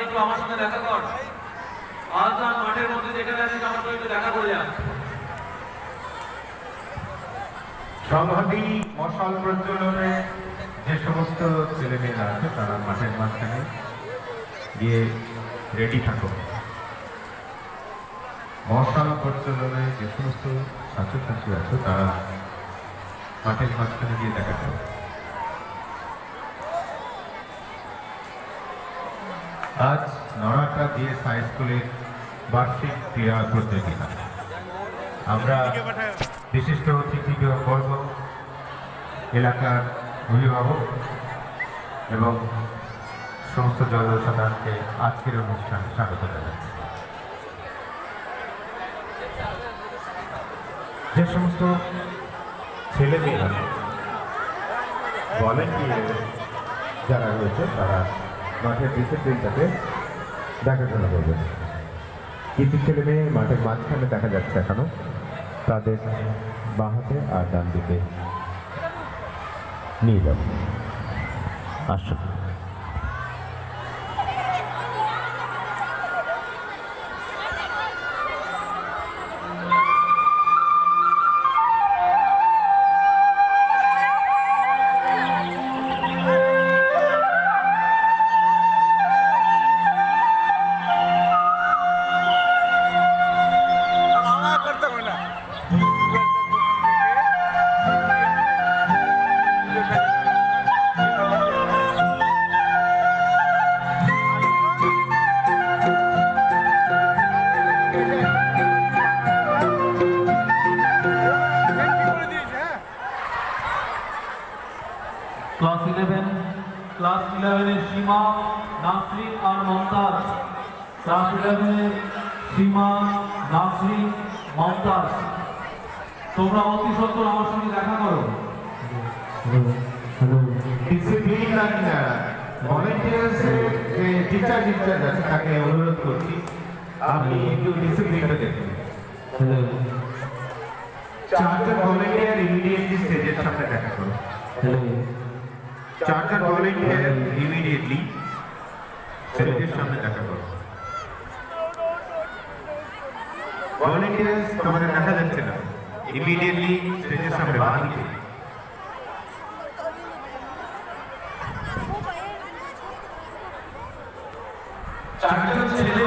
একটু আমার সঙ্গে দেখা কর। আজ আর মাঠের মধ্যে যেখানে আছিস আমার সঙ্গে একটু দেখা করে যা। সংহতি মশাল প্রজ্বলনে যে সমস্ত ছেলেমেয়েরা আছে তারা মাঠের মাঝখানে গিয়ে রেডি থাকো। মশাল প্রজ্বলনে যে সমস্ত ছাত্রছাত্রী আছে তারা মাঠের মাঝখানে গিয়ে দেখা করো। আজ নড়াটা ডিএস হাই স্কুলের বার্ষিক ক্রীড়া প্রতিযোগিতা। আমরা বিশিষ্ট অতিথিবর্গ, এলাকার অভিভাবক এবং সমস্ত জনসাধারণকে আজকের অনুষ্ঠানে স্বাগত জানাচ্ছি। যে সমস্ত ছেলেমেয়েরা ভলেন্টিয়ার যারা রয়েছে তারা মাঠের ডিসিপ্লিনটাকে দেখাশোনা করবে। কিছু ছেলে মেয়ে মাঠের মাঝখানে দেখা যাচ্ছে এখনো, তাদের বাঁ হাতে আর ডান দিকে নিয়ে যাবো। আসুন। ক্লাস 11 সীমা, নাসরিন আর মমতাজ। ক্লাস 11 সীমা, নাসরিন, মমতাজ, তোমরা অতি সত্বর আমার সঙ্গে দেখা করো। ডিসিপ্লিন ভলেন্টিয়ার্স টিচার আছে তাকে অনুরোধ করছি আপনি একটু ডিসিপ্লিনটা দেখুন। চারজন ভলেন্টিয়ার ইমিডিয়েটলি স্টেজের সামনে দেখা করো। চারজন ভলেন্টিয়ার ইমিডিয়েটলি স্টেজের সামনে দেখা করো। ভলেন্টিয়ার্স তোমাদের দেখা যাচ্ছে না, ইমিডিয়েটলি স্টেজের সামনে বাঁ দিকে। চারজন ছেলে